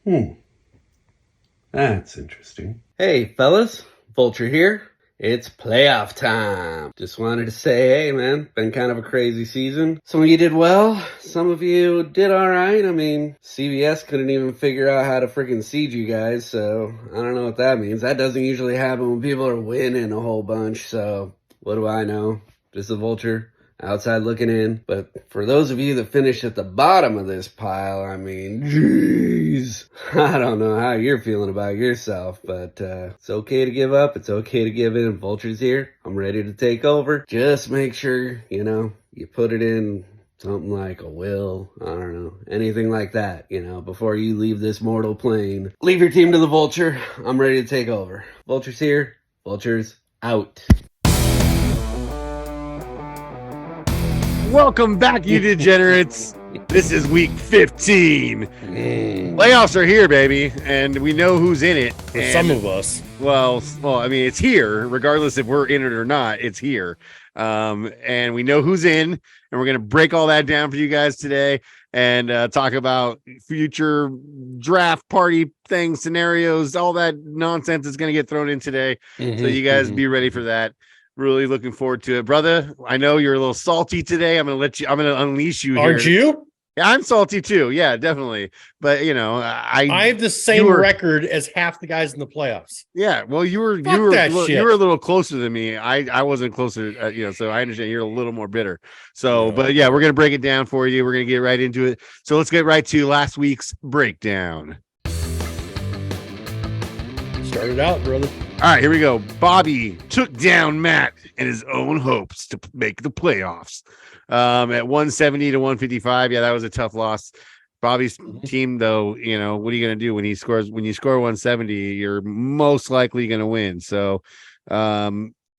Hmm, that's interesting. Hey, fellas, Vulture here. It's playoff time. Just wanted to say, hey, man, been kind of a crazy season. Some of you did well. Some of you did all right. I mean, CBS couldn't even figure out how to freaking seed you guys, so I don't know what that means. That doesn't usually happen when people are winning a whole bunch, so what do I know? Just a Vulture outside looking in. But for those of you that finished at the bottom of this pile, I mean, jeez, I don't know how you're feeling about yourself, but it's okay to give up. It's okay to give in. Vulture's here. I'm ready to take over. Just make sure, you put it in something like a will, I don't know, anything like that, before you leave this mortal plane. Leave your team to the Vulture. I'm ready to take over. Vulture's here. Vulture's out. Welcome back, you degenerates. This is week 15. Playoffs are here, baby, and we know who's in it. For some of us. Well, I mean, it's here, regardless if we're in it or not. It's here, and we know who's in, and we're gonna break all that down for you guys today and talk about future draft party things, scenarios, all that nonsense is gonna get thrown in today. So you guys be ready for that. Really looking forward to it, brother. I know you're a little salty today. I'm gonna unleash you here. Aren't you? Yeah, I'm salty too. Yeah, definitely. But I have the same record as half the guys in the playoffs. Yeah, well, you were a little closer than me. I wasn't closer, so I understand you're a little more bitter. So, yeah. But yeah, we're gonna break it down for you. We're gonna get right into it. So let's get right to last week's breakdown. Start it out, brother. All right, here we go. Bobby took down Matt and his own hopes to make the playoffs at 170 to 155. Yeah, that was a tough loss. Bobby's team, though, what are you going to do when you score 170? You're most likely going to win. So I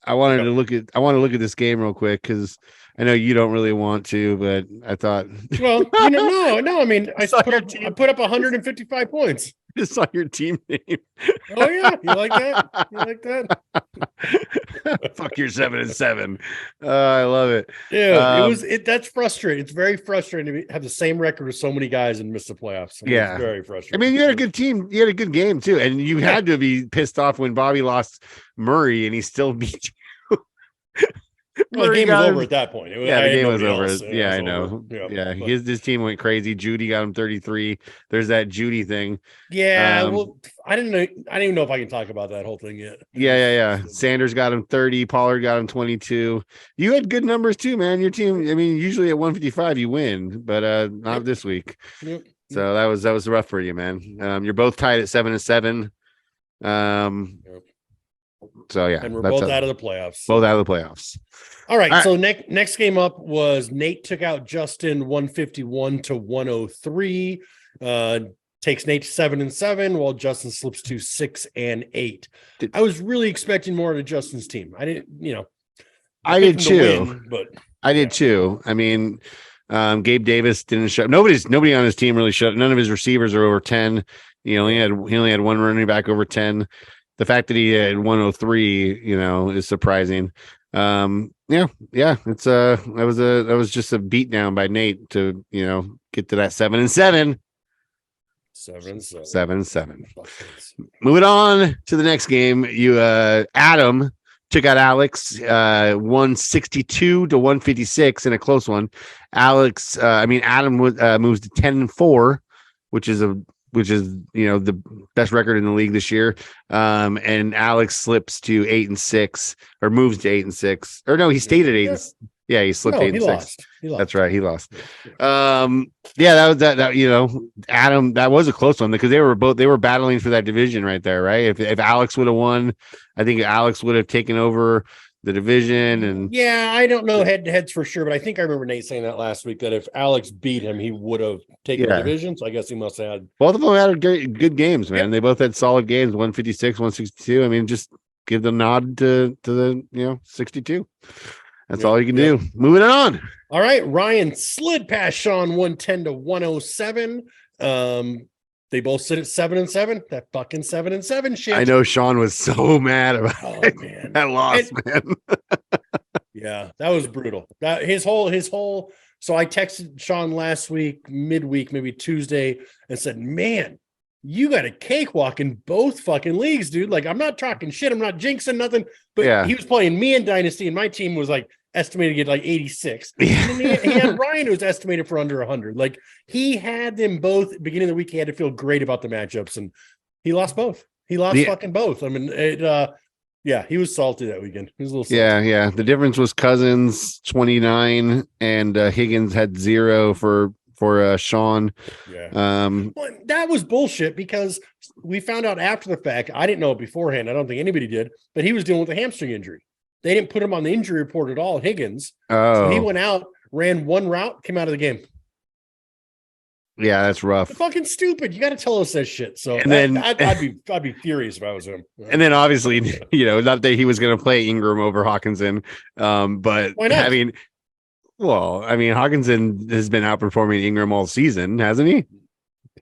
want to look at this game real quick because I know you don't really want to, but I thought. Well, no. I mean, I put up 155 points. Just saw your team name. Oh yeah, you like that? You like that? Fuck your 7-7. I love it. Yeah, that's frustrating. It's very frustrating to have the same record as so many guys and miss the playoffs. Yeah, it's very frustrating. I mean, you had a good team. You had a good game too, and you had to be pissed off when Bobby lost Murray and he still beat you. Well, the game was over at that point. The game was over. I know. Over. Yeah, his team went crazy. Judy got him 33. There's that Judy thing. Yeah, well, I didn't even know if I can talk about that whole thing yet. Yeah. Sanders got him 30. Pollard got him 22. You had good numbers too, man. Your team. I mean, usually at 155 you win, but not this week. Yep. So that was rough for you, man. You're both tied at 7-7. Yep. So yeah, and we're both out of the playoffs. Both out of the playoffs. All right. So next game up was Nate took out Justin 151 to 103. Takes Nate to 7-7, while Justin slips to 6-8. I was really expecting more out of Justin's team. I didn't, I did too. But I did too. I mean, Gabe Davis didn't show. Nobody on his team really showed. None of his receivers are over 10. He only had one running back over 10. The fact that he had 103, is surprising. It's that was just a beat down by Nate to get to that 7-7. 7-7. Moving on to the next game, Adam took out Alex 162 to 156 in a close one. Adam moves to 10-4, which is the best record in the league this year. And Alex slips to 8-6, or moves to 8-6. Or no, he stayed at 8. Yeah, he slipped 8-6. He lost. That's right, he lost. That was that. Adam, that was a close one because they were battling for that division right there, right? If Alex would have won, I think Alex would have taken over the division. And yeah, I don't know head-to-heads for sure, but I think I remember Nate saying that last week that if Alex beat him, he would have taken the division. So I guess he must have had both of them had good games, man. Yep. They both had solid games, 156, 162. I mean, just give the nod to the 62. That's all you can do. Moving on. All right, Ryan slid past Sean 110 to 107. They both sit at 7-7. That fucking 7-7 shit. I know Sean was so mad about man. that loss, man. Yeah, that was brutal. That his whole. So I texted Sean last week, midweek, maybe Tuesday, and said, "Man, you got a cakewalk in both fucking leagues, dude. Like, I'm not talking shit. I'm not jinxing nothing. But Yeah. he was playing me in Dynasty, and my team was like estimated to get like 86. Yeah. And then he had Ryan, who was estimated for under 100. Like, he had them both beginning of the week. He had to feel great about the matchups, and he lost both. He lost fucking both. I mean, yeah, he was salty that weekend. He was a little salty. Yeah. The difference was Cousins 29 and Higgins had 0 for Sean. Yeah. Well, that was bullshit because we found out after the fact. I didn't know it beforehand. I don't think anybody did, but he was dealing with a hamstring injury. They didn't put him on the injury report at all, Higgins. So he went out, ran one route, came out of the game. Yeah, that's rough. It's fucking stupid. You got to tell us that shit. So and then I'd be furious if I was him. And then obviously, not that he was going to play Ingram over Hawkinson, but why not? Hawkinson has been outperforming Ingram all season, hasn't he?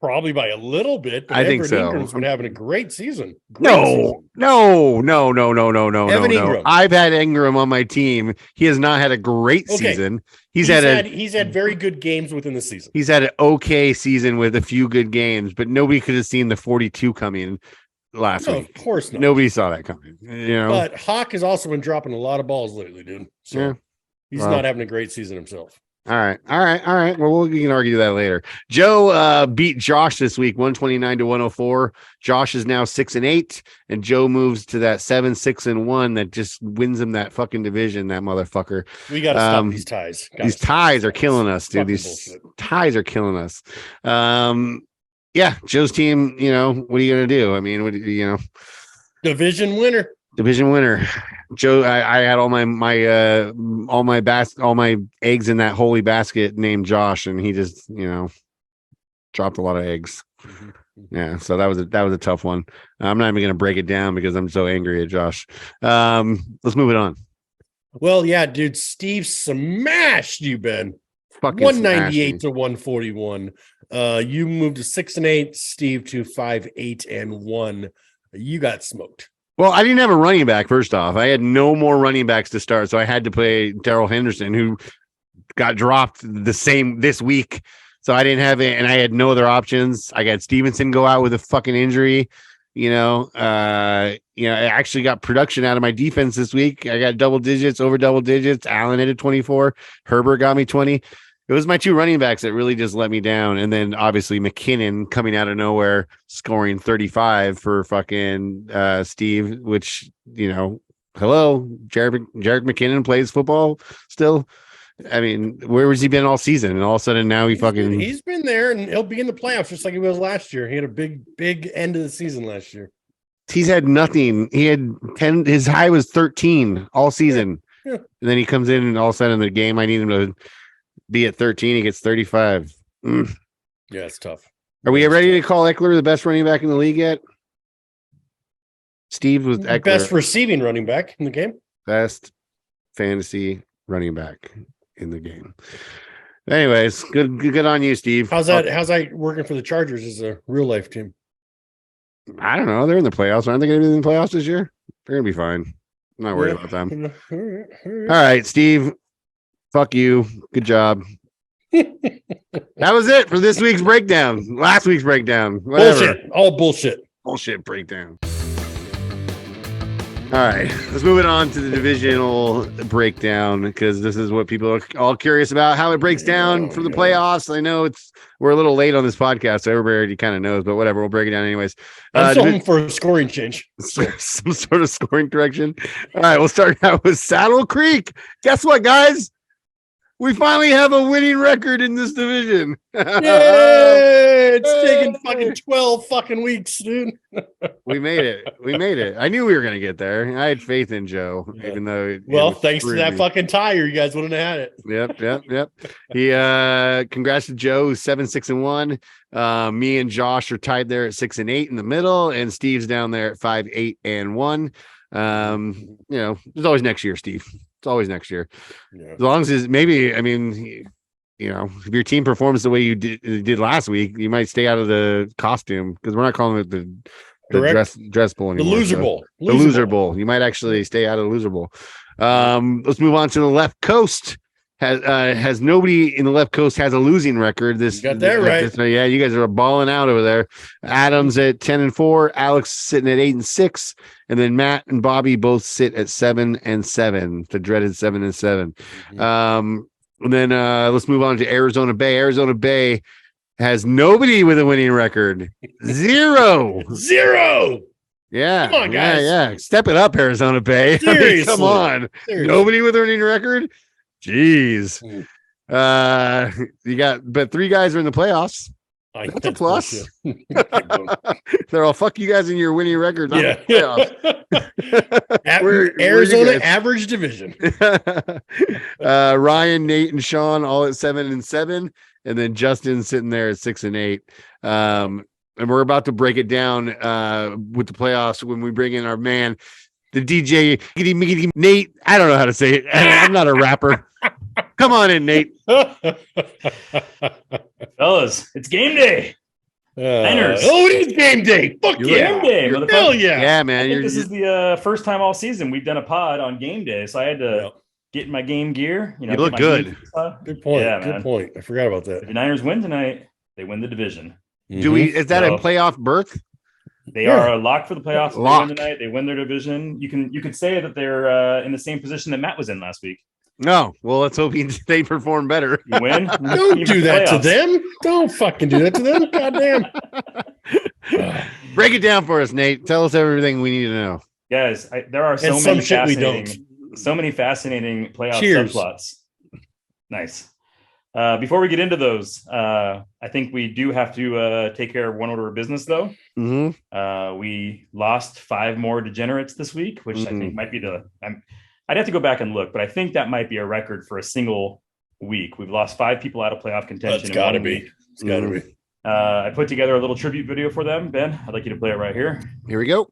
Probably by a little bit. But I think so. Ingram's been having a great season. No. Ingram. I've had Ingram on my team. He has not had a great season. He's had very good games within the season. He's had an okay season with a few good games, but nobody could have seen the 42 coming last week. Of course not. Nobody saw that coming. But Hawk has also been dropping a lot of balls lately, dude. So he's not having a great season himself. All right. Well, we can argue that later. Joe beat Josh this week, 129 to 104. Josh is now 6-8, and Joe moves to that 7-6-1 that just wins him that fucking division. That motherfucker. We got to stop these ties. These ties are killing us, dude. These ties are killing us. Yeah, Joe's team. What are you gonna do? I mean, division winner. Joe, I had all my eggs in that holy basket named Josh, and he just dropped a lot of eggs. Mm-hmm. Yeah, so that was a tough one. I'm not even gonna break it down because I'm so angry at Josh. Let's move it on. Well, yeah, dude, Steve smashed you, Ben. Fucking 198 to 141. You moved to 6-8, Steve to 5-8-1. You got smoked. Well, I didn't have a running back, first off. I had no more running backs to start, so I had to play Darrell Henderson, who got dropped this week. So I didn't have it, and I had no other options. I got Stevenson go out with a fucking injury. I actually got production out of my defense this week. I got over double digits. Allen hit 24. Herbert got me 20. It was my two running backs that really just let me down. And then obviously McKinnon coming out of nowhere, scoring 35 for fucking Steve, which, hello, Jared McKinnon plays football still. I mean, where has he been all season? And all of a sudden now he's been there, and he'll be in the playoffs just like he was last year. He had a big end of the season last year. He's had nothing. He had 10. His high was 13 all season. Yeah. And then he comes in and all of a sudden in the game, I need him to be at 13. He gets 35. Yeah, it's tough. Are we ready to call Eckler the best running back in the league yet? Steve was Eckler. Best receiving running back in the game. Best fantasy running back in the game. Anyways, good on you, Steve. How's that working for the Chargers as a real life team? I don't know. They're in the playoffs. Aren't they going to be in the playoffs this year? They're going to be fine. I'm not worried about them. All right, Steve. Fuck you. Good job. That was it for this week's breakdown. Last week's breakdown. Whatever. Bullshit. All bullshit. Bullshit breakdown. All right, let's move it on to the divisional breakdown, because this is what people are all curious about, how it breaks down for the playoffs. I know we're a little late on this podcast, so everybody already kind of knows, but whatever, we'll break it down anyways. I'm still hoping for a scoring change. Some sort of scoring correction. All right, we'll start out with Saddle Creek. Guess what, guys? We finally have a winning record in this division. Yay! It's taken fucking 12 fucking weeks, dude. We made it. I knew we were going to get there. I had faith in Joe, even though. Thanks to that fucking tire, you guys wouldn't have had it. Yep. Congrats to Joe, who's 7-6-1. Me and Josh are tied there at 6-8 in the middle, and Steve's down there at 5-8-1. There's always next year, Steve. It's always next year. Yeah. As long as if your team performs the way you did last week, you might stay out of the costume, because we're not calling it the dress bowl anymore. The loser bowl. The loser bowl. You might actually stay out of the loser bowl. Let's move on to the left coast. has nobody in the left coast has a losing record. You got that right. Yeah, you guys are balling out over there. Adam's at 10-4, Alex sitting at 8-6, and then Matt and Bobby both sit at 7-7, the dreaded 7-7. And then let's move on to Arizona Bay. Arizona Bay has nobody with a winning record. 0. Yeah. Come on, guys. Yeah. Step it up, Arizona Bay. Seriously. Come on. Seriously. Nobody with a winning record? Jeez. You got, but 3 guys are in the playoffs. That's a plus. They're all, fuck you guys in your winning record. Yeah. Arizona average division. Ryan, Nate, and Sean all at 7-7, and then Justin sitting there at 6-8. And we're about to break it down with the playoffs when we bring in our man, the DJ Nate. I don't know how to say it. I'm not a rapper. Come on in, Nate. Fellas, it's game day. Niners. Oh, it is game day. Fuck Game day, motherfucker. Hell yeah. Yeah, man. I think this is the first time all season we've done a pod on game day, so I had to get in my game gear. You look good. Good point. Yeah, good man. point. I forgot about that. If the Niners win tonight, they win the division. Do we? Is that a playoff berth? They are locked for the playoffs. If they Lock. win tonight, they win their division. You could say that they're in the same position that Matt was in last week. No. Well, let's hope they perform better. You win. Don't do that to them. Don't fucking do that to them. Goddamn. Break it down for us, Nate. Tell us everything we need to know. Guys, there are so And many some shit we don't. fascinating playoff Cheers. subplots. Nice. Before we get into those, I think we do have to take care of one order of business, though. Mm-hmm. We lost 5 more degenerates this week, which I think might be I'd have to go back and look, but I think that might be a record for a single week. We've lost 5 people out of playoff contention. It's got to be. It's got to be. I put together a little tribute video for them. Ben, I'd like you to play it right here. Here we go.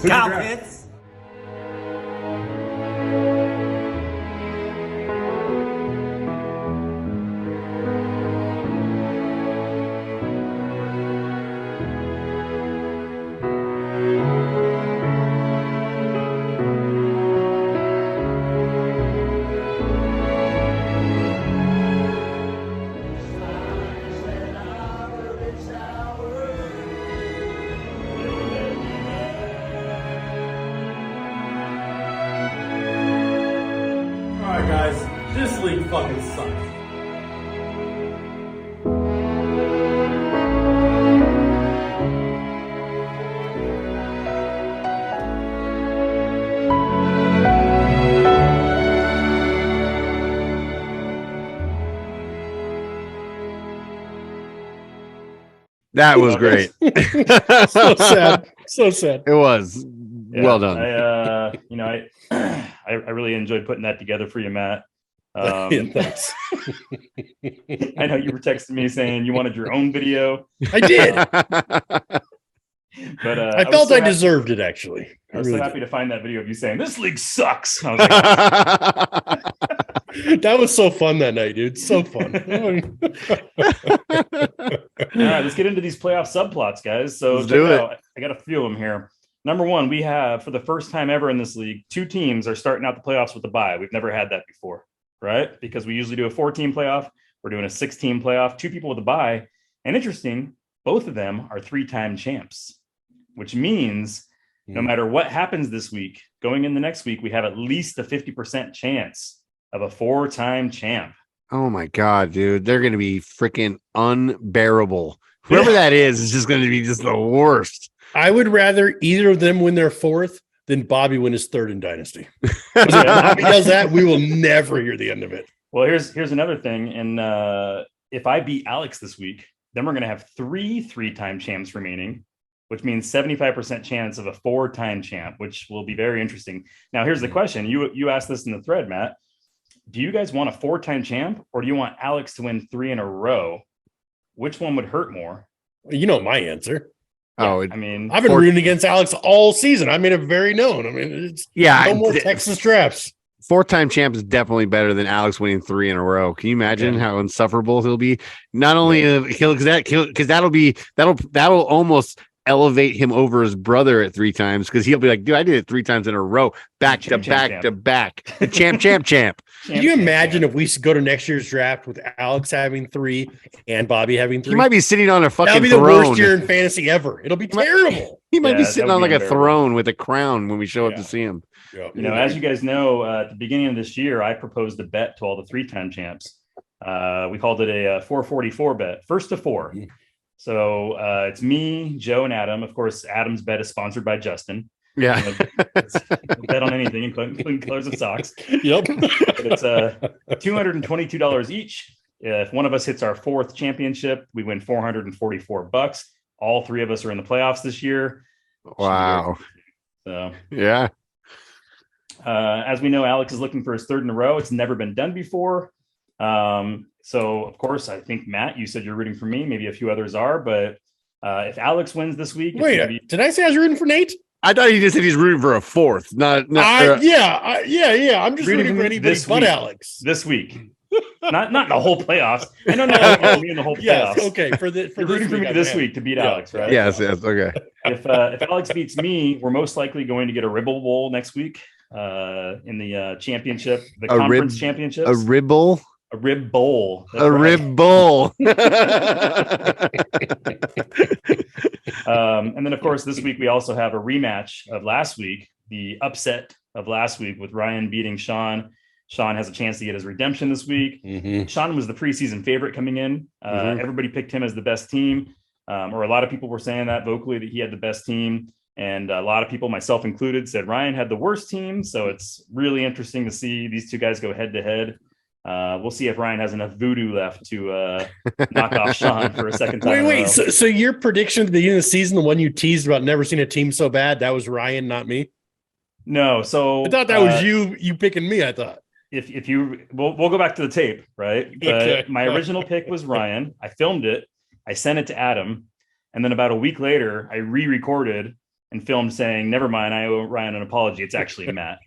Cowpits. Alright guys, this league fucking sucks. That was great. So sad. So sad. It was. Yeah, Well done. I really enjoyed putting that together for you, Matt. Yeah, thanks. I know you were texting me saying you wanted your own video, I did. but I felt I deserved it, actually. I was really so happy to find that video of you saying this league sucks. I was like, did. That was so fun that night, dude. So fun. all right, let's get into these playoff subplots, guys. So Let's do it. I got a few of them here. Number one, we have, for the first time ever in this league, 2 teams are starting out the playoffs with a bye. We've never had that before, right? Because we usually do a 4-team playoff. We're doing a 6-team playoff, 2 people with a bye. And interesting, both of them are 3-time champs, which means no matter what happens this week, going in the next week, we have at least a 50% chance of a 4-time champ. Oh my God, dude. They're going to be freaking unbearable. Whoever that is just going to be just the worst. I would rather either of them win their 4th than Bobby win his 3rd in Dynasty. If Bobby does that, we will never hear the end of it. Well, here's another thing. And if I beat Alex this week, then we're going to have 3-time champs remaining, which means 75% chance of a 4-time champ, which will be very interesting. Now, here's the question. You asked this in the thread, Matt. do you guys want a 4-time champ or do you want Alex to win 3 in a row? Which one would hurt more? You know my answer. Oh, I mean, I've been rooting against Alex all season. I made it very known. I mean, it's no more Texas drafts. 4-time champ is definitely better than Alex winning 3 in a row. Can you imagine how insufferable he'll be? Not only because that'll almost elevate him over his brother at 3 times, because he'll be like, dude, I did it 3 times in a row, back to back to back. The champ. Can you imagine if we go to next year's draft with Alex having 3 and Bobby having 3? He might be sitting on a fucking That'll be throne. the worst year in fantasy ever. It'll be terrible. He might be sitting on like a throne with a crown when we show up to see him. Yeah. You know, as you guys know, at the beginning of this year, I proposed a bet to all the 3-time champs. We called it a 444 bet, first to 4. So it's me, Joe, and Adam. Of course, Adam's bet is sponsored by Justin. Yeah. Bet on anything, including clothes and socks. Yep. But it's $222 each. If one of us hits our 4th championship, we win $444. All 3 of us are in the playoffs this year. Wow. So yeah. As we know, Alex is looking for his 3rd in a row. It's never been done before. So of course, I think Matt, you said you're rooting for me. Maybe a few others are, but if Alex wins this week, did I say I was rooting for Nate? I thought he just said he's rooting for a 4th. Yeah. I'm just rooting for anybody but Alex this week. Not in the whole playoffs. I don't know me in the whole playoffs. Yes, okay. For you're rooting for me this week to beat Alex, right? Yes. Okay. If Alex beats me, we're most likely going to get a Ribble Bowl next week in the championship, the conference championships. A Ribble. A rib bowl. Rib bowl. And then, of course, this week we also have a rematch of last week, the upset of last week with Ryan beating Sean. Sean has a chance to get his redemption this week. Sean was the preseason favorite coming in. Everybody picked him as the best team, or a lot of people were saying that vocally that he had the best team. And a lot of people, myself included, said Ryan had the worst team. So it's really interesting to see these 2 guys go head to head. We'll see if Ryan has enough voodoo left to knock off Sean for a second time. Wait. So your prediction at the beginning of the season, the one you teased about never seen a team so bad, that was Ryan, not me? No. So I thought that was you picking me, I thought. If you we'll go back to the tape, right? But my original pick was Ryan. I filmed it. I sent it to Adam. And then about a week later, I re-recorded and filmed saying, never mind, I owe Ryan an apology. It's actually Matt.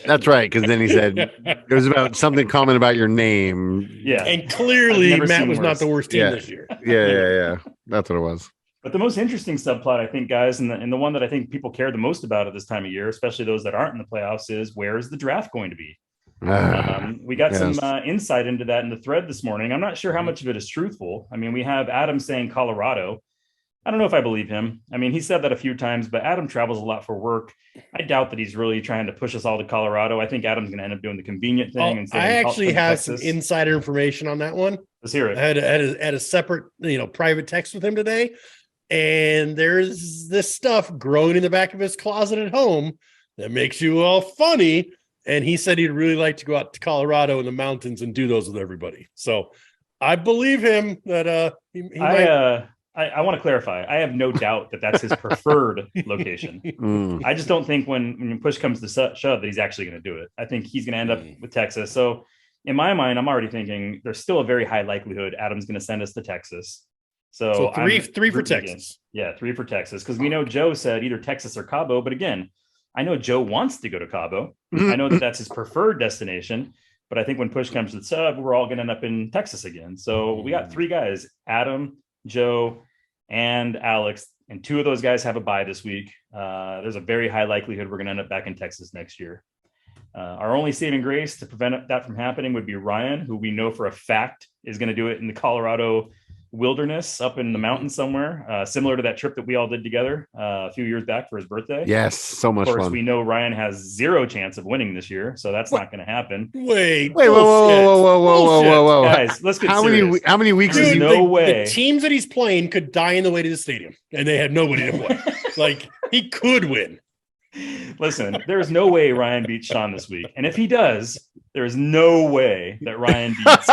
That's right, because then he said it was about something common about your name. Yeah. And clearly Matt was not the worst team this year. Yeah. That's what it was. But the most interesting subplot, I think, guys, and the one that I think people care the most about at this time of year, especially those that aren't in the playoffs, is where is the draft going to be? We got some insight into that in the thread this morning. I'm not sure how much of it is truthful. I mean, we have Adam saying Colorado. I don't know if I believe him. I mean, he said that a few times, but Adam travels a lot for work. I doubt that he's really trying to push us all to Colorado. I think Adam's going to end up doing the convenient thing. And I actually have some insider information on that one. Let's hear it. I had a separate, private text with him today, and there's this stuff growing in the back of his closet at home that makes you all funny. And he said he'd really like to go out to Colorado in the mountains and do those with everybody. So I believe him that he might. I want to clarify. I have no doubt that that's his preferred location. I just don't think when push comes to shove that he's actually going to do it. I think he's going to end up with Texas. So in my mind, I'm already thinking there's still a very high likelihood Adam's going to send us to Texas. So three for Texas. Yeah, 3 for Texas. Because we know Joe said either Texas or Cabo. But again, I know Joe wants to go to Cabo. I know that that's his preferred destination. But I think when push comes to the sub, we're all going to end up in Texas again. So we got 3 guys, Adam, Joe, and Alex, and 2 of those guys have a bye this week. There's a very high likelihood we're going to end up back in Texas next year. Our only saving grace to prevent that from happening would be Ryan, who we know for a fact is going to do it in the Colorado wilderness up in the mountains somewhere, similar to that trip that we all did together a few years back for his birthday. Yes, so much fun. Of course, we know Ryan has 0 chance of winning this year, so that's not going to happen. Wait, whoa. Guys, let's get serious. How many weeks There's is he? no way. The teams that he's playing could die in the way to the stadium, and they had nobody to play. Like, he could win. Listen, there is no way Ryan beats Sean this week. And if he does, there is no way that Ryan beats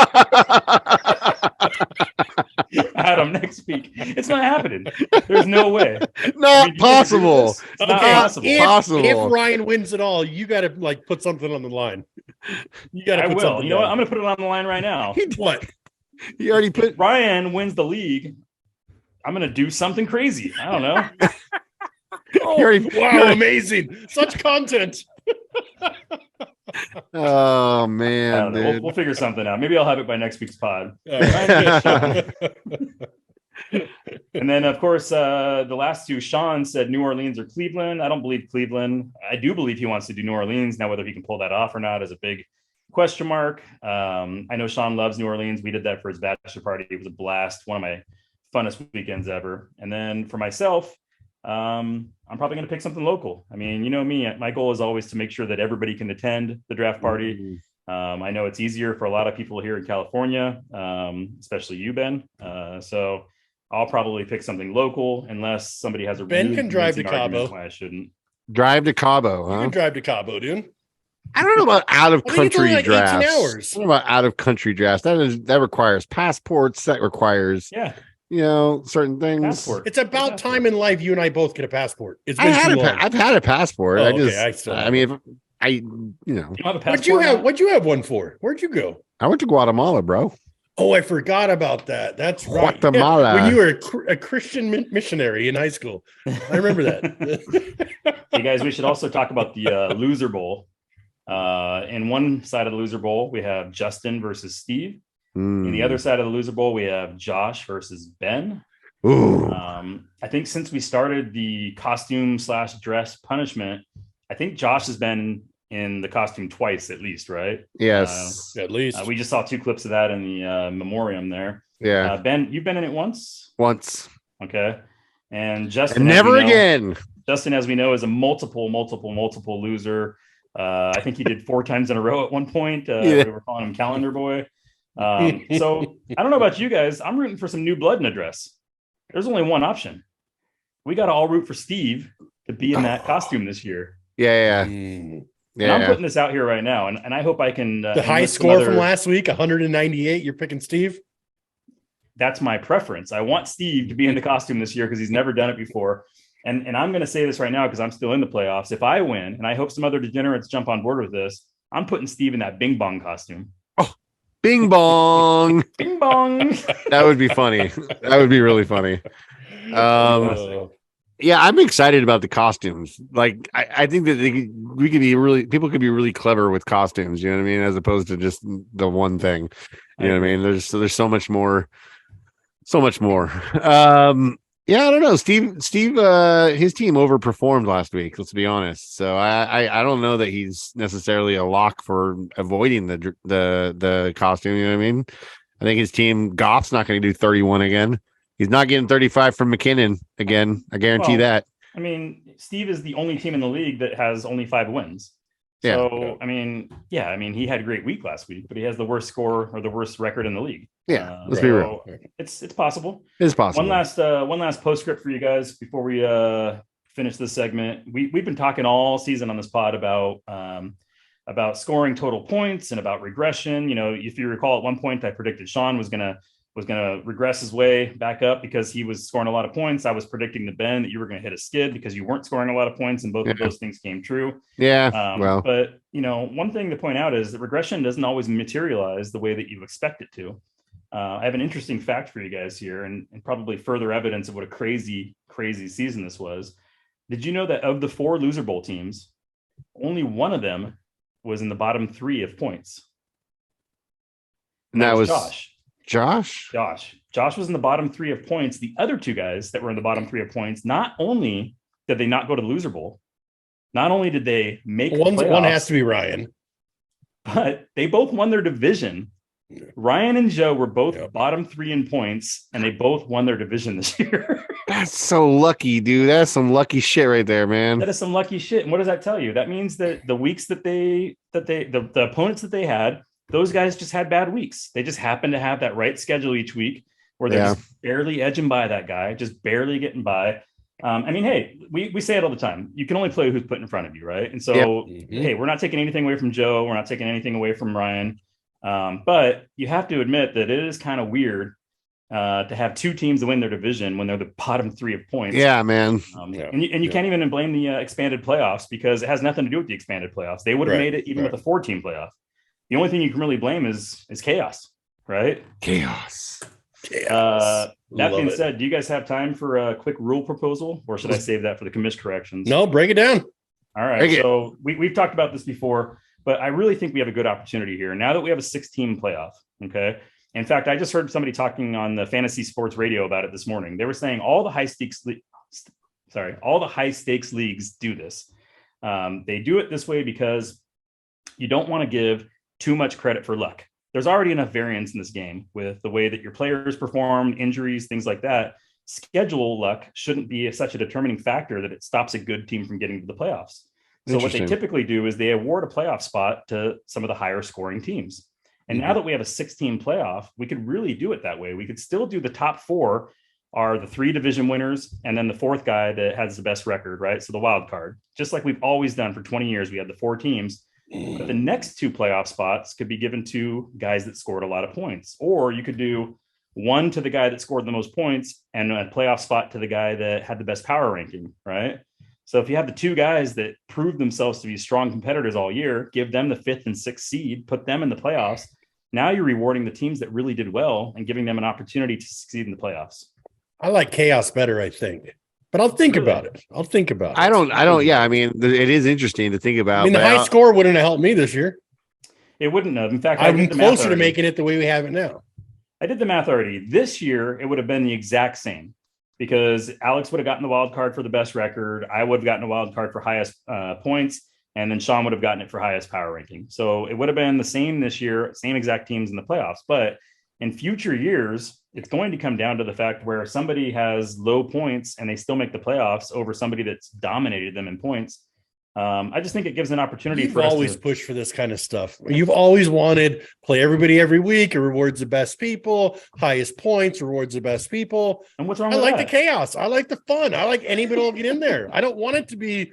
Adam next week. It's not happening. There's no way. Not possible. It's not possible. If Ryan wins it all, you got to put something on the line. You got to I put will. something You know what? down. I'm going to put it on the line right now. What? He already put. If Ryan wins the league, I'm going to do something crazy. I don't know. Oh, wow, amazing. Such content. Oh I man, don't know. dude. We'll figure something out. Maybe I'll have it by next week's pod. All right. And then, of course, the last two, Sean said New Orleans or Cleveland. I don't believe Cleveland. I do believe he wants to do New Orleans. Now, whether he can pull that off or not is a big question mark. I know Sean loves New Orleans. We did that for his bachelor party. It was a blast. One of my funnest weekends ever. And then for myself, I'm probably going to pick something local. I mean, you know me, my goal is always to make sure that everybody can attend the draft party. I know it's easier for a lot of people here in California, especially you, Ben. So I'll probably pick something local unless somebody has a Ben really can drive to convincing argument Cabo. why I shouldn't. Drive to Cabo, You huh? can drive to Cabo, dude. I don't know about out of I think it's country only like 18 drafts. hours. I don't know about out of country drafts. That requires passports. That requires Yeah, certain things. passport. It's about time in life you and I both get a passport. It's I been had too long. I've had a passport. Oh, I okay, just I still I have mean, if You don't have a passport What'd you or have? not? What'd you have one for? Where'd you go? I went to Guatemala, bro. Oh, I forgot about that. That's right. Guatemala. Yeah, when you were a Christian missionary in high school. I remember that. Hey guys, we should also talk about the loser bowl. In one side of the loser bowl, we have Justin versus Steve. In the other side of the loser bowl, we have Josh versus Ben. Ooh. I think since we started the costume/dress punishment, I think Josh has been in the costume twice at least, right? Yes. At least. We just saw 2 clips of that in the memoriam there. Yeah. Ben, you've been in it once? Once. Okay. And Justin, And never again. Justin, as we know, is a multiple loser. I think he did 4 times in a row at one point. We were calling him Calendar Boy. So I don't know about you guys. I'm rooting for some new blood in a dress. There's only one option. We got to all root for Steve to be in that costume this year. Yeah. And I'm putting this out here right now, and I hope I can. The high score from last week, 198. You're picking Steve? That's my preference. I want Steve to be in the costume this year because he's never done it before. And I'm going to say this right now because I'm still in the playoffs. If I win, and I hope some other degenerates jump on board with this, I'm putting Steve in that Bing Bong costume. Oh, Bing Bong. Bing Bong. That would be funny. That would be really funny. Yeah, I'm excited about the costumes. Like, I think that people could be really clever with costumes. You know what I mean? As opposed to just the one thing. You know what I mean? There's so much more. So much more. Yeah, I don't know. Steve, his team overperformed last week. Let's be honest. So I don't know that he's necessarily a lock for avoiding the costume. You know what I mean? I think his team, Goff's not going to do 31 again. He's not getting 35 from McKinnon again. I guarantee that. I mean, Steve is the only team in the league that has only 5 wins. So, I mean, he had a great week last week, but he has the worst score or the worst record in the league. Yeah, let's be real. It's possible. It's possible. One last postscript for you guys before we finish this segment. We've been talking all season on this pod about scoring total points and about regression. You know, if you recall, at one point I predicted Sean was gonna regress his way back up because he was scoring a lot of points. I was predicting to Ben that you were going to hit a skid because you weren't scoring a lot of points, and both of those things came true. Yeah. But one thing to point out is that regression doesn't always materialize the way that you expect it to. I have an interesting fact for you guys here, and probably further evidence of what a crazy season this was. Did you know that of the 4 loser bowl teams, only one of them was in the bottom 3 of points? And that was Josh. Josh was in the bottom 3 of points. The other 2 guys that were in the bottom 3 of points, not only did they not go to the loser bowl, not only did they make one has to be Ryan, but they both won their division. Ryan and Joe were both bottom 3 in points, and they both won their division this year. That's so lucky, dude. That's some lucky shit right there, man. That is some lucky shit. And what does that tell you? That means that the weeks that the opponents that they had, those guys just had bad weeks. They just happened to have that right schedule each week where they're just barely edging by that guy, just barely getting by. I mean, hey, we say it all the time. You can only play who's put in front of you, right? And so, hey, we're not taking anything away from Joe. We're not taking anything away from Ryan. But you have to admit that it is kind of weird to have 2 teams to win their division when they're the bottom 3 of points. Yeah, man. And you can't even blame the expanded playoffs because it has nothing to do with the expanded playoffs. They would have made it even with a 4-team playoff. the only thing you can really blame is chaos, right? Chaos. That Love being it. said, do you guys have time for a quick rule proposal, or should I save that for the commish corrections? No, break it down. All right. So we've talked about this before, but I really think we have a good opportunity here. Now that we have a 6-team playoff, okay? In fact, I just heard somebody talking on the Fantasy Sports Radio about it this morning. They were saying all the high stakes leagues do this. They do it this way because you don't want to give too much credit for luck. There's already enough variance in this game with the way that your players perform, injuries, things like that. Schedule luck shouldn't be such a determining factor that it stops a good team from getting to the playoffs. So what they typically do is they award a playoff spot to some of the higher scoring teams. And now that we have a 6-team playoff, we could really do it that way. We could still do the top 4 are the 3 division winners, and then the 4th guy that has the best record, right? So the wild card, just like we've always done for 20 years, we had the 4 teams. But the next 2 playoff spots could be given to guys that scored a lot of points, or you could do 1 to the guy that scored the most points and a playoff spot to the guy that had the best power ranking, right? So if you have the 2 guys that proved themselves to be strong competitors all year, give them the 5th and 6th seed, put them in the playoffs. Now you're rewarding the teams that really did well and giving them an opportunity to succeed in the playoffs. I like chaos better, I think. But I'll think about it. I don't. Yeah, I mean, it is interesting to think about. I mean, the high score wouldn't have helped me this year. It wouldn't have. In fact, I'm closer to making it the way we have it now. I did the math already. This year, it would have been the exact same because Alex would have gotten the wild card for the best record. I would have gotten a wild card for highest points. And then Sean would have gotten it for highest power ranking. So it would have been the same this year, same exact teams in the playoffs. But in future years, it's going to come down to the fact where somebody has low points and they still make the playoffs over somebody that's dominated them in points. I just think it gives an opportunity for us. You've always pushed for this kind of stuff. You've always wanted play everybody every week. It rewards the best people. Highest points rewards the best people. And what's wrong with that? I like the chaos. I like the fun. I like anybody will get in there. I don't want it to be,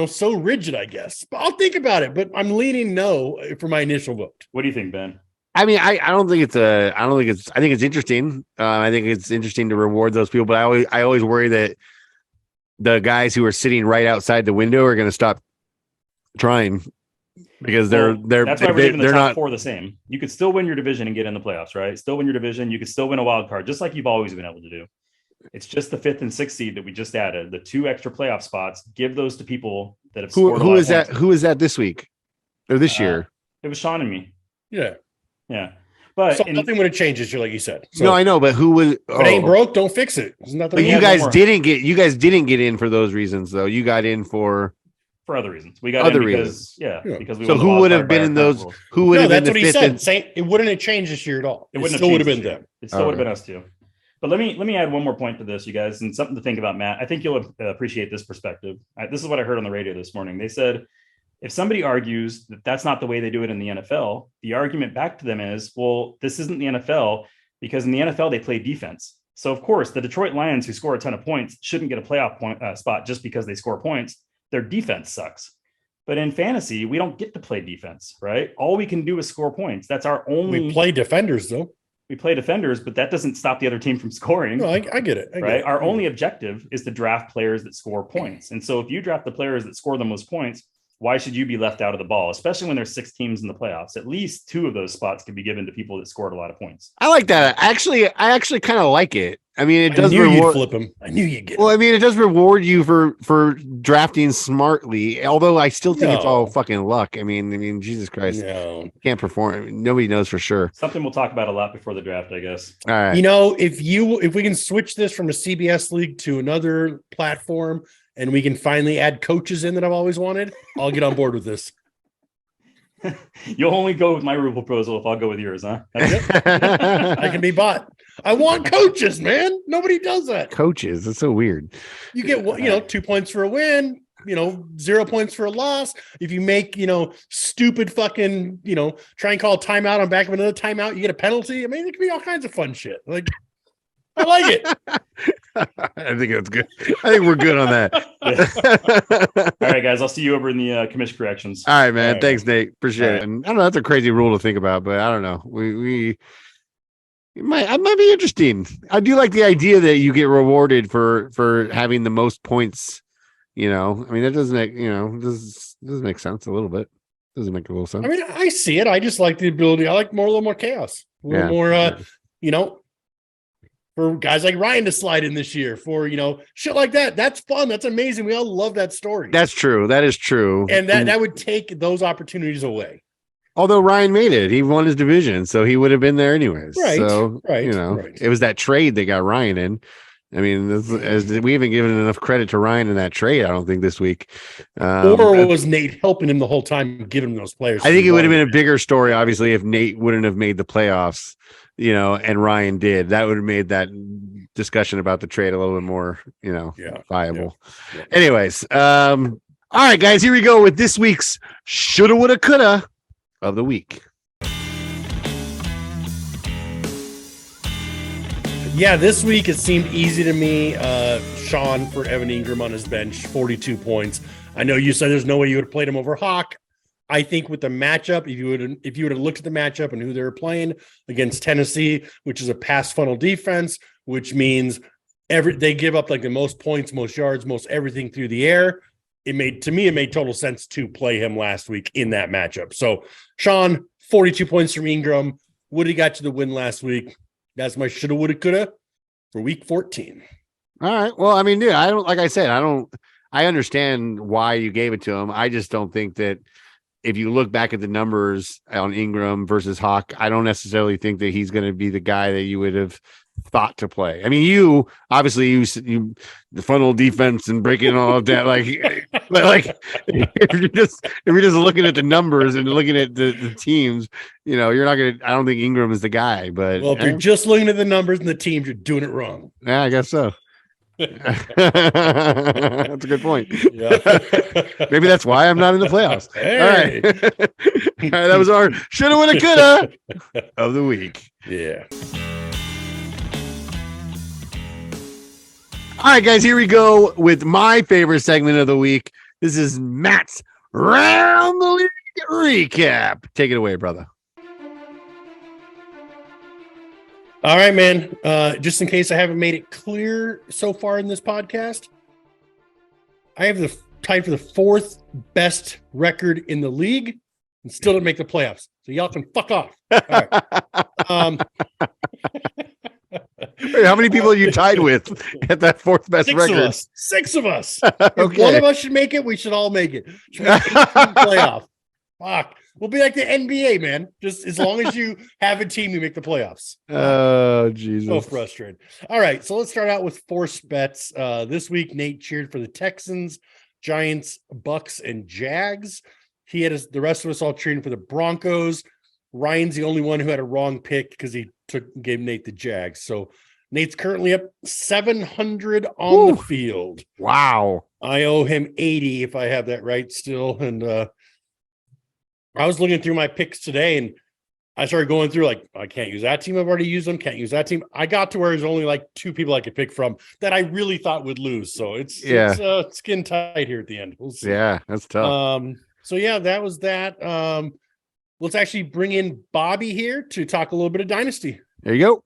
so rigid, I guess. But I'll think about it. But I'm leaning no for my initial vote. What do you think, Ben? I mean, I think it's interesting. I think it's interesting to reward those people, but I always worry that the guys who are sitting right outside the window are going to stop trying because they're that's why we're leaving the top not 4 the same. You could still win your division and get in the playoffs, right? Still win your division. You could still win a wild card, just like you've always been able to do. It's just the 5th and 6th seed that we just added. The 2 extra playoff spots. Give those to people that have scored. Who is that? Who is that this week or this year? It was Sean and me. Yeah. But nothing would have changed this year, like you said. So, no, I know, but who was? If it ain't broke, don't fix it. There's nothing. But you guys didn't get in for those reasons, though. You got in for other reasons. We got other in because reasons. Because we. So who would have been in those? Who would have been the 5th? It wouldn't have changed this year at all. It still would have been them. It still would have been us too. But let me add one more point to this, you guys, and something to think about, Matt. I think you'll appreciate this perspective. This is what I heard on the radio this morning. They said, if somebody argues that that's not the way they do it in the NFL, the argument back to them is, well, this isn't the NFL because in the NFL, they play defense. So, of course, the Detroit Lions, who score a ton of points, shouldn't get a playoff spot just because they score points. Their defense sucks. But in fantasy, we don't get to play defense, right? All we can do is score points. That's our only... We play defenders, though. We play defenders, but that doesn't stop the other team from scoring. No, I get it. Right? Our only objective is to draft players that score points. And so if you draft the players that score the most points, why should you be left out of the ball, especially when there's 6 teams in the playoffs? At least 2 of those spots can be given to people that scored a lot of points. I like that. I actually kind of like it. I mean, it does you'd flip him. I knew you'd get him. Well, I mean, it does reward you for drafting smartly, although I still think it's all fucking luck. I mean, Jesus Christ. No. Can't perform. Nobody knows for sure. Something we'll talk about a lot before the draft, I guess. All right. If we can switch this from a CBS league to another platform and we can finally add coaches in that I've always wanted, I'll get on board with this. You'll only go with my rule proposal if I'll go with yours, huh? I can be bought. I want coaches, man. Nobody does that. Coaches. That's so weird. You get 2 points for a win, 0 points for a loss. If you make, stupid fucking, try and call a timeout on back of another timeout, you get a penalty. I mean, it could be all kinds of fun shit. Like, I like it. I think that's good. I think we're good on that. All right, guys. I'll see you over in the commission corrections. All right, man. All right, thanks, Nate. Appreciate it. And I don't know. That's a crazy rule to think about, but I don't know. It might be interesting. I do like the idea that you get rewarded for having the most points. I mean, that doesn't make doesn't make sense a little bit. Doesn't make a little sense. I mean, I see it. I just like the ability. I like a little more chaos, a little more, for guys like Ryan to slide in this year for, shit like that. That's fun. That's amazing. We all love that story. That's true. That is true. And that would take those opportunities away. Although Ryan made it, he won his division, so he would have been there anyways. Right. So, right. It was that trade that got Ryan in. I mean, we haven't given enough credit to Ryan in that trade, I don't think, this week. Or was Nate helping him the whole time, giving him those players? I think it would have been a bigger story, obviously, if Nate wouldn't have made the playoffs, and Ryan did. That would have made that discussion about the trade a little bit more, viable. Yeah. Anyways, all right, guys, here we go with this week's Shoulda, Woulda, Coulda of the week. Yeah, this week it seemed easy to me. Sean for Evan Ingram on his bench, 42 points. I know you said there's no way you would have played him over Hawk. I think with the matchup, if you would have looked at the matchup and who they were playing against Tennessee, which is a pass funnel defense, which means they give up like the most points, most yards, most everything through the air. It made total sense to play him last week in that matchup. So Sean, 42 points from Ingram. Woody got you the win last week. That's my shoulda, woulda, coulda for week 14. All right. Well, I mean, dude, I understand why you gave it to him. I just don't think that if you look back at the numbers on Ingram versus Hawk, I don't necessarily think that he's going to be the guy that you would have thought to play. I mean, you obviously you the funnel defense and breaking all of that, but if you're just looking at the numbers and looking at the teams, you're not gonna. I don't think Ingram is the guy. But if you're just looking at the numbers and the teams, you're doing it wrong. Yeah, I guess so. That's a good point. Yeah. Maybe that's why I'm not in the playoffs. Hey. All right, that was our shoulda, woulda, coulda of the week. Yeah. All right, guys, here we go with my favorite segment of the week. This is Matt's Round the League Recap. Take it away, brother. All right, man. Just in case I haven't made it clear so far in this podcast, I have the tied for the fourth best record in the league and still didn't make the playoffs. So y'all can fuck off. All right. Wait, how many people are you tied with at that fourth best record? Six of us. Okay. If one of us should make it, we should all make it. Should make it playoff. Fuck. We'll be like the NBA, man. Just as long as you have a team, you make the playoffs. Oh, Jesus. So frustrated. All right, so let's start out with forced bets. This week, Nate cheered for the Texans, Giants, Bucks, and Jags. He had the rest of us all cheering for the Broncos. Ryan's the only one who had a wrong pick because he gave Nate the Jags. So Nate's currently up 700 on the field. Wow. I owe him 80 if I have that right still. And I was looking through my picks today and I started going through I can't use that team. I've already used them. Can't use that team. I got to where there's only two people I could pick from that I really thought would lose. So it's skin tight here at the end. We'll see. Yeah, that's tough. So yeah, that was that. Let's actually bring in Bobby here to talk a little bit of Dynasty. There you go.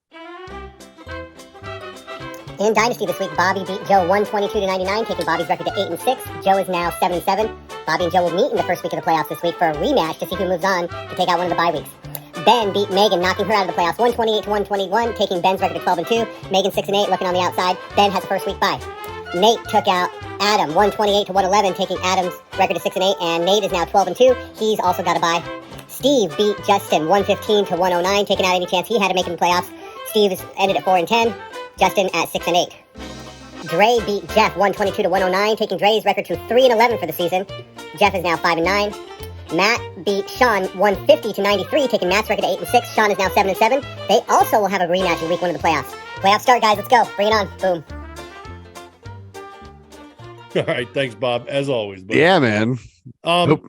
In Dynasty this week, Bobby beat Joe 122-99, taking Bobby's record to 8-6. Joe is now 7-7. Bobby and Joe will meet in the first week of the playoffs this week for a rematch to see who moves on to take out one of the bye weeks. Ben beat Megan, knocking her out of the playoffs 128-121, taking Ben's record to 12-2. Megan 6-8, looking on the outside. Ben has a first week bye. Nate took out Adam 128-111, taking Adam's record to 6-8, and Nate is now 12-2. He's also got a bye. Steve beat Justin 115-109, taking out any chance he had to make it in the playoffs. Steve ended at 4-10. Justin at 6-8. Dre beat Jeff 122-109, taking Dre's record to 3-11 for the season. Jeff is now 5-9. Matt beat Sean 150-93, taking Matt's record to 8-6. Sean is now 7-7. They also will have a rematch in week 1 of the playoffs. Playoffs start, guys. Let's go. Bring it on. Boom. All right, thanks, Bob. As always. Buddy. Yeah, man. Go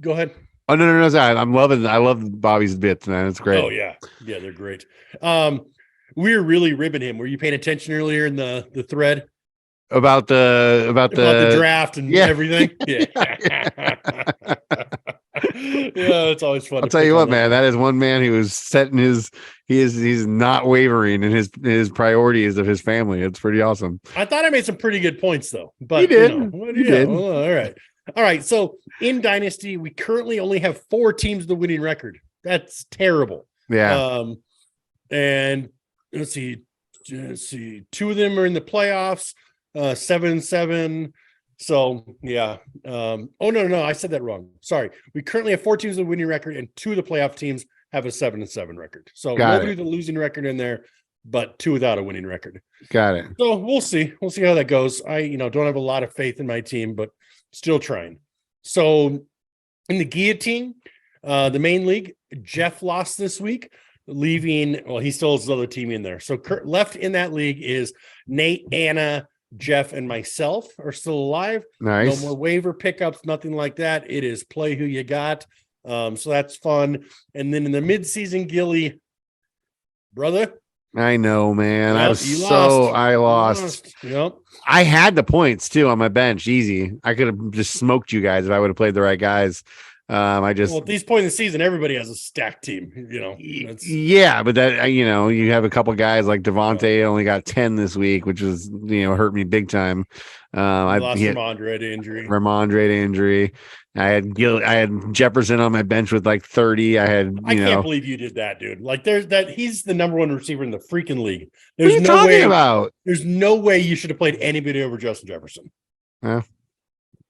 ahead. Oh no, sorry. I love Bobby's bits, man. It's great. Oh yeah, they're great. We were really ribbing him. Were you paying attention earlier in the thread about the draft and everything? Yeah. Yeah, it's always fun. I'll tell you what, man. That is one man who is setting he's not wavering in his priorities of his family. It's pretty awesome. I thought I made some pretty good points though. But you did. You did. Well, all right. All right. So in Dynasty, we currently only have 4 teams with the winning record. That's terrible. Yeah. And let's see. 2 of them are in the playoffs, 7-7. So yeah. No. I said that wrong. Sorry. We currently have 4 teams with a winning record, and 2 of the playoff teams have a 7-7 record. So nobody with a losing record in there, but 2 without a winning record. Got it. So we'll see. We'll see how that goes. I, don't have a lot of faith in my team, but still trying. So in the guillotine, the main league, Jeff lost this week, leaving. Well, he still has his other team in there. So left in that league is Nate, Anna, Jeff, and myself are still alive. Nice. No more waiver pickups, nothing like that. It is play who you got. So that's fun. And then in the midseason Gilly, brother. I know, man. Yep, I lost. Yep. I had the points too on my bench. Easy. I could have just smoked you guys if I would have played the right guys. Well, at these points in the season, everybody has a stacked team, Yeah, but that, you have a couple guys like Devontae only got 10 this week, which was, hurt me big time. I lost Ramondre to injury. I had Jefferson on my bench with like 30. I can't believe you did that, dude. Like he's the number 1 receiver in the freaking league. What are you talking about? There's no way you should have played anybody over Justin Jefferson. Yeah.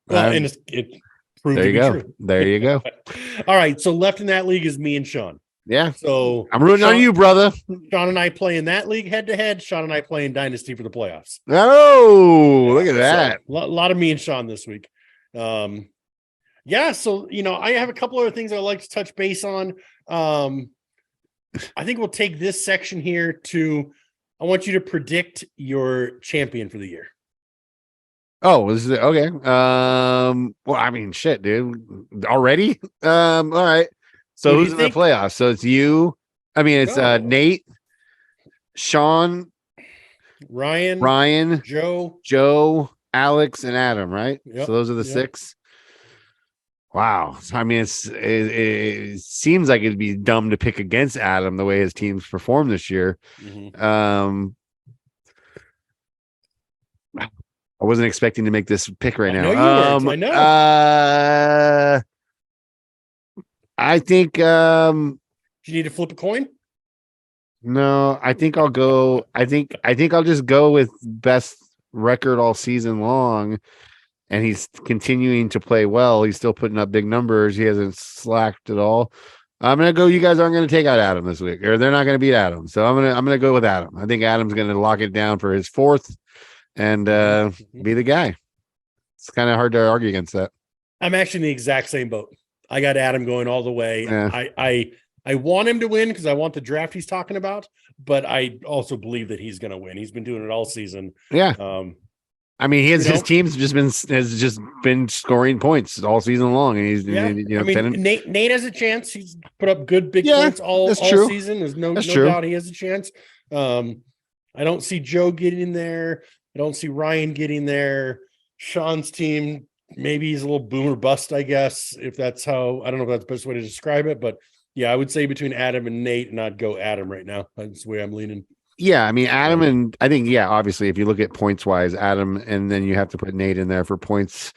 And it proved to be true. There you go. All right. So left in that league is me and Sean. Yeah. So I'm rooting on you, brother. Sean and I play in that league head to head. Sean and I play in Dynasty for the playoffs. Oh, look at that. So, a lot of me and Sean this week. Yeah. So, I have a couple other things I'd like to touch base on. I think we'll take this section here I want you to predict your champion for the year. Oh, this is okay. Well, I mean, shit, dude. Already? All right. So who's in the playoffs? So it's you. I mean, it's Nate, Sean, Ryan, Joe, Alex, and Adam, right? Yep. So those are the 6. Wow. So, I mean, it seems like it'd be dumb to pick against Adam the way his teams performed this year. Mm-hmm. I wasn't expecting to make this pick right now. I know. I think. Do you need to flip a coin? No, I think I'll go. I think I'll just go with best record all season long, and he's continuing to play well. He's still putting up big numbers. He hasn't slacked at all. I'm gonna go. You guys aren't gonna take out Adam this week, or they're not gonna beat Adam. So I'm gonna go with Adam. I think Adam's gonna lock it down for his 4th. And be the guy. It's kind of hard to argue against that. I'm actually in the exact same boat. I got Adam going all the way. Yeah. I want him to win because I want the draft he's talking about, but I also believe that he's going to win. He's been doing it all season. Yeah. I mean, his team's just been scoring points all season long, and he's Nate has a chance. He's put up good big points all season. There's no doubt he has a chance. I don't see Joe getting in there. I don't see Ryan getting there. Sean's team, maybe he's a little boomer bust, I guess, if that's how, I don't know if that's the best way to describe it, but yeah, I would say between Adam and Nate, and I'd go Adam right now. That's the way I'm leaning. Yeah, I mean, Adam, and I think, obviously, if you look at points wise, Adam, and then you have to put Nate in there for points,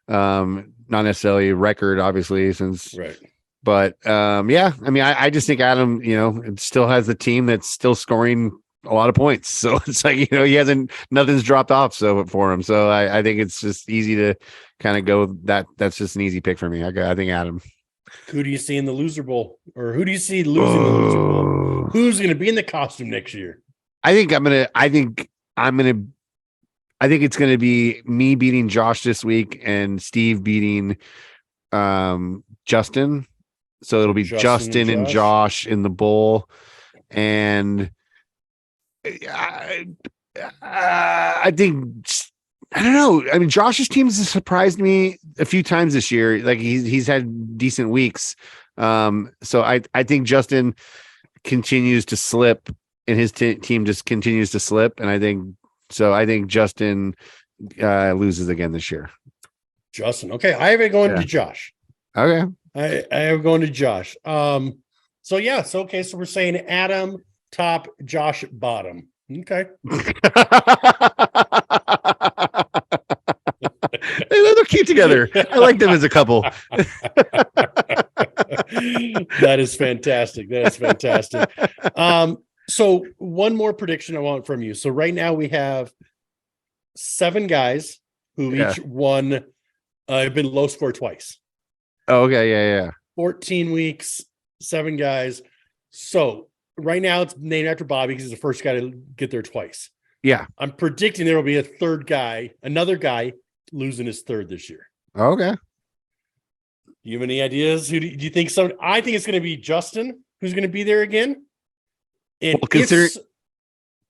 not necessarily record, obviously, since right. But I mean, I just think Adam, it still has the team that's still scoring a lot of points. So it's like, nothing's dropped off for him. So I think it's just easy to kind of go that's just an easy pick for me. I think Adam. Who do you see in the loser bowl, or who do you see losing the loser bowl? Who's going to be in the costume next year? I think it's going to be me beating Josh this week and Steve beating Justin. So it'll be Justin and Josh in the bowl. And I think, I don't know. I mean, Josh's teams have surprised me a few times this year. Like he's had decent weeks. So I think Justin continues to slip, and his team just continues to slip. And I think Justin loses again this year. Justin. Okay. I have it going to Josh. Okay. I have going to Josh. So we're saying Adam top, Josh bottom. Okay. They're cute together. I like them as a couple. That is fantastic. That is fantastic. So one more prediction I want from you. So right now we have 7 guys who each won, have been low score twice. Oh, okay. Yeah. 14 weeks, 7 guys. So right now it's named after Bobby because he's the first guy to get there twice. Yeah. I'm predicting there will be a third guy, another guy losing his third this year. Okay. You have any ideas? Who do you think? I think it's going to be Justin who's going to be there again. And Well,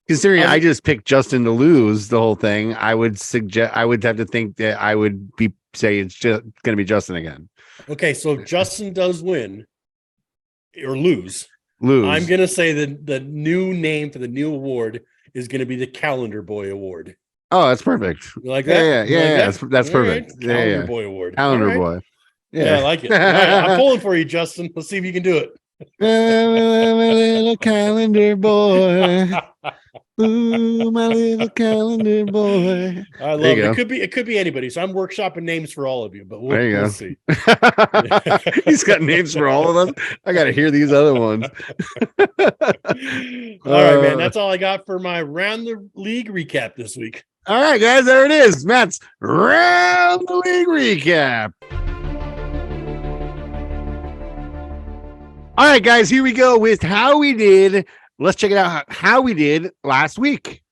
considering I just picked Justin to lose the whole thing, I would have to think that I would say it's just going to be Justin again. Okay, so if Justin does win or lose, I'm going to say that the new name for the new award is going to be the Calendar Boy Award. Oh, that's perfect. You like that? Yeah. That's perfect. Right. Calendar Boy Award. Calendar Boy. Yeah, I like it. All right, I'm pulling for you, Justin. Let's see if you can do it. My little calendar boy. Ooh, my little calendar boy. I love it. It could be anybody. So I'm workshopping names for all of you, but we'll see. He's got names for all of us. I got to hear these other ones. All right, man. That's all I got for my round the league recap this week. All right, guys. There it is. Matt's round the league recap. All right, guys, here we go with how we did. Let's check it out how we did last week.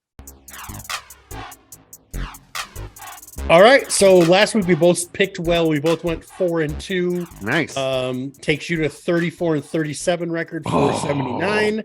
All right, so last week we both picked well. We both went 4-2. Nice. Takes you to 34-37 record, 479.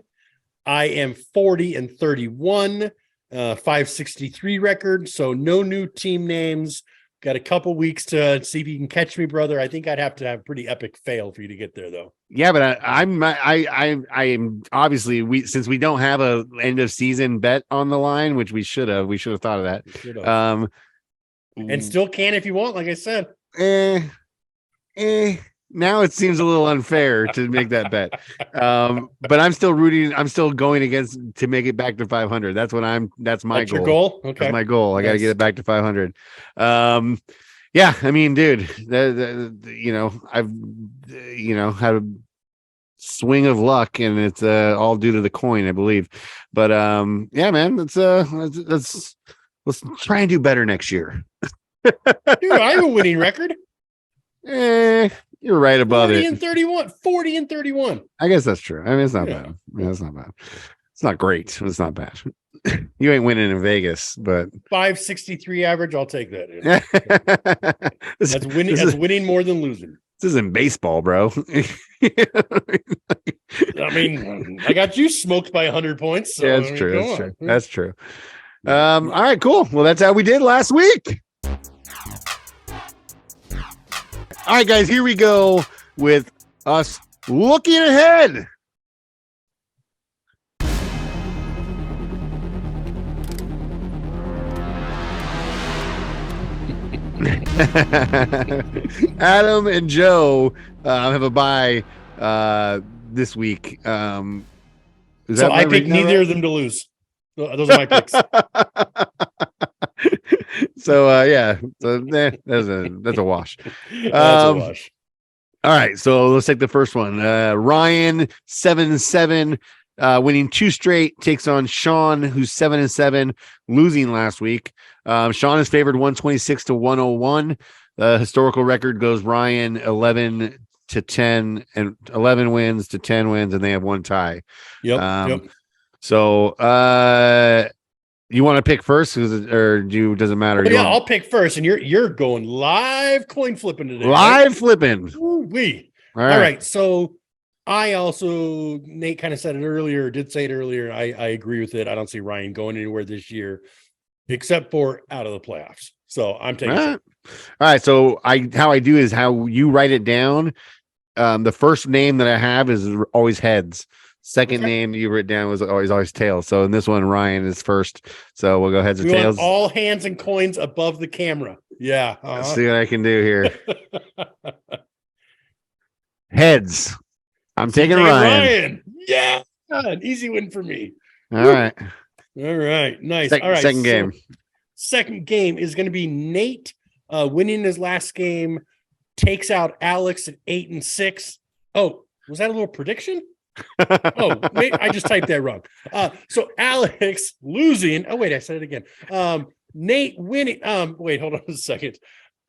I am 40-31, 563 record. So no new team names. Got a couple weeks to see if you can catch me, brother. I think I'd have to have a pretty epic fail for you to get there, though. Yeah, but I am obviously since we don't have a end of season bet on the line, which we should have thought of that. And still can if you want, like I said. Now it seems a little unfair to make that bet. But I'm still rooting. I'm still going against to make it back to 500. That's my goal. Your goal? Okay. That's my goal. I got to get it back to 500. Yeah, I mean, dude, I've had a swing of luck, and it's all due to the coin, I believe. But yeah, man, let's try and do better next year. Dude, I have a winning record. You're right above 40-31. I guess that's true. I mean, it's not bad. It's not bad. It's not great. It's not bad. You ain't winning in Vegas, but 563 average. I'll take that. That's winning. That's winning more than losing. This isn't baseball, bro. I mean, I got you smoked by 100 points. So, yeah, that's true. That's true. All right, cool. Well, that's how we did last week. All right, guys, here we go with us looking ahead. Adam and Joe have a bye this week. So I picked neither of them to lose. Those are my picks. So yeah, that's a wash. That's a wash. All right, so let's take the first one. Ryan 7-7, winning 2 straight, takes on Sean, who's 7-7, losing last week. Sean is favored 126-101. The historical record goes Ryan 11-10 and 11 wins to 10 wins, and they have 1 tie. Yep. So you want to pick first, or does it matter? I'll pick first, and you're going live coin flipping today. Live flipping. Ooh-wee. All right. So I also, Nate kind of said it earlier, did say it earlier. I agree with it. I don't see Ryan going anywhere this year, except for out of the playoffs. So I'm taking it. All right. So how I do is how you write it down. The first name that I have is always heads. Second name you wrote down was always tails. So in this one, Ryan is first. So we'll go heads or tails. All hands and coins above the camera. Yeah. Let's see what I can do here. Heads. I'm taking Ryan. Yeah. An easy win for me. All right. Nice. All right. Second game. Second game is going to be Nate winning his last game, takes out Alex at 8-6. Oh, was that a little prediction? I just typed that wrong. So Alex losing. Oh, wait, I said it again. Nate winning. Wait, hold on a second.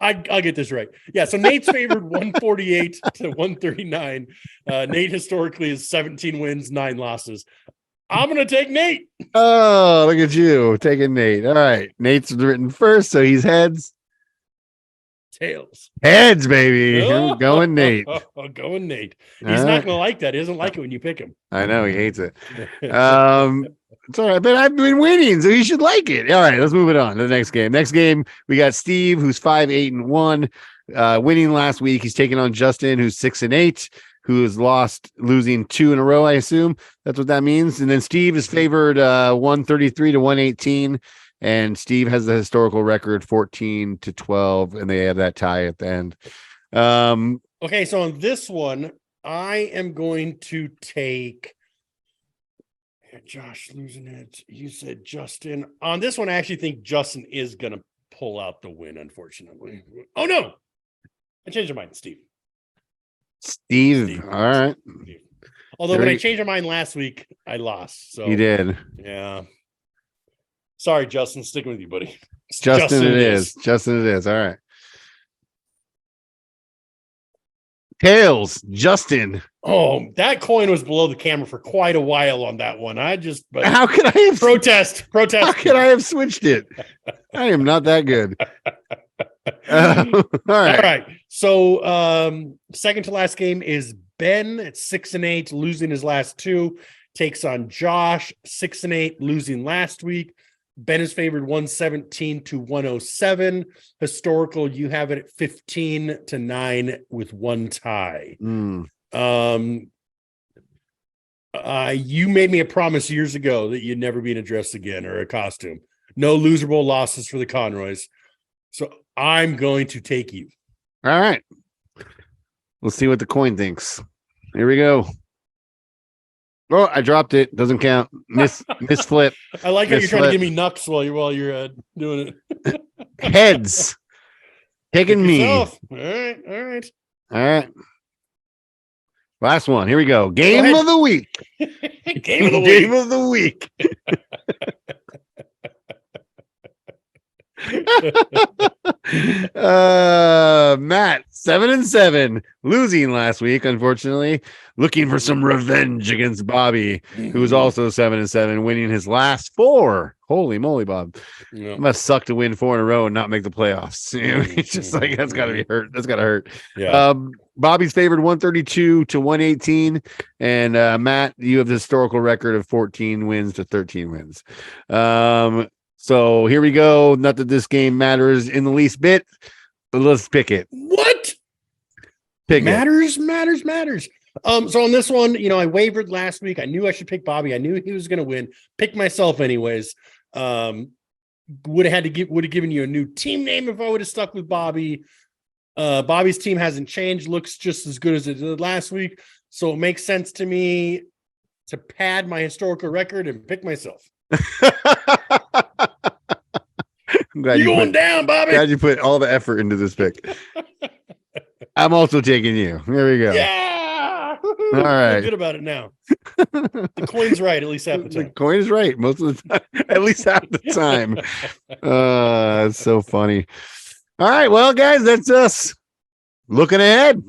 I'll get this right. Yeah, so Nate's favored 148 to 139. Nate historically is 17 wins, 9 losses. I'm going to take Nate. Oh, look at you taking Nate. All right. Nate's written first, so he's heads. Tails. Heads, baby. I'm going Nate. Going Nate. He's not going to like that. He doesn't like it when you pick him. I know. He hates it. It's all right, but I've been winning, so he should like it. All right, let's move it on to the next game. Next game, we got Steve, who's 5-8-1, winning last week. He's taking on Justin, who's 6-8, who has losing 2 in a row, I assume. That's what that means. And then Steve is favored 133 to 118. And Steve has the historical record 14-12, and they have that tie at the end. Okay, so on this one, I am going to take Josh losing it. You said Justin. On this one, I actually think Justin is going to pull out the win, unfortunately. Oh, no. I changed my mind, Steve. Steve. All right. Steve. Although when I changed my mind last week, I lost. So you did. Yeah. Sorry, Justin. Sticking with you, buddy. Justin it is. Justin it is. All right. Tails, Justin. Oh, that coin was below the camera for quite a while on that one. But how could I have protest? How could I have switched it? I am not that good. All right. So second to last game is Ben at 6-8, losing his last 2. Takes on Josh, 6-8, losing last week. Ben is favored 117 to 107. Historical, you have it at 15-9 with 1 tie. You made me a promise years ago that you'd never be in a dress again or a costume. No loserable losses for the Conroys. So I'm going to take you. All right. We'll see what the coin thinks. Here we go. Oh, I dropped it. Doesn't count. Miss flip. I like how you're trying to give me knucks while you're doing it. Heads. Taking me. All right. All right. Last one. Here we go. Game of the week. Game of the week. Matt, 7-7, losing last week, unfortunately, looking for some revenge against Bobby, who was also 7-7, winning his last 4. Holy moly, Bob. Yeah. It must suck to win 4 in a row and not make the playoffs. It's just like, that's gotta be hurt. That's gotta hurt. Yeah. Bobby's favored 132 to 118, and Matt, you have the historical record of 14 wins to 13 wins. So here we go. Not that this game matters in the least bit, but let's pick it. What? Pick matters. So on this one, I wavered last week. I knew I should pick Bobby. I knew he was going to win. Picked myself anyways. Would have given you a new team name if I would have stuck with Bobby. Bobby's team hasn't changed. Looks just as good as it did last week. So it makes sense to me to pad my historical record and pick myself. I'm glad you're going down, Bobby. Glad you put all the effort into this pick. I'm also taking you. There we go. Yeah. All right. I'm good about it now. The coin's right, at least half the time. The coin is right most of the time. At least half the time. It's so funny. All right. Well, guys, that's us. Looking ahead.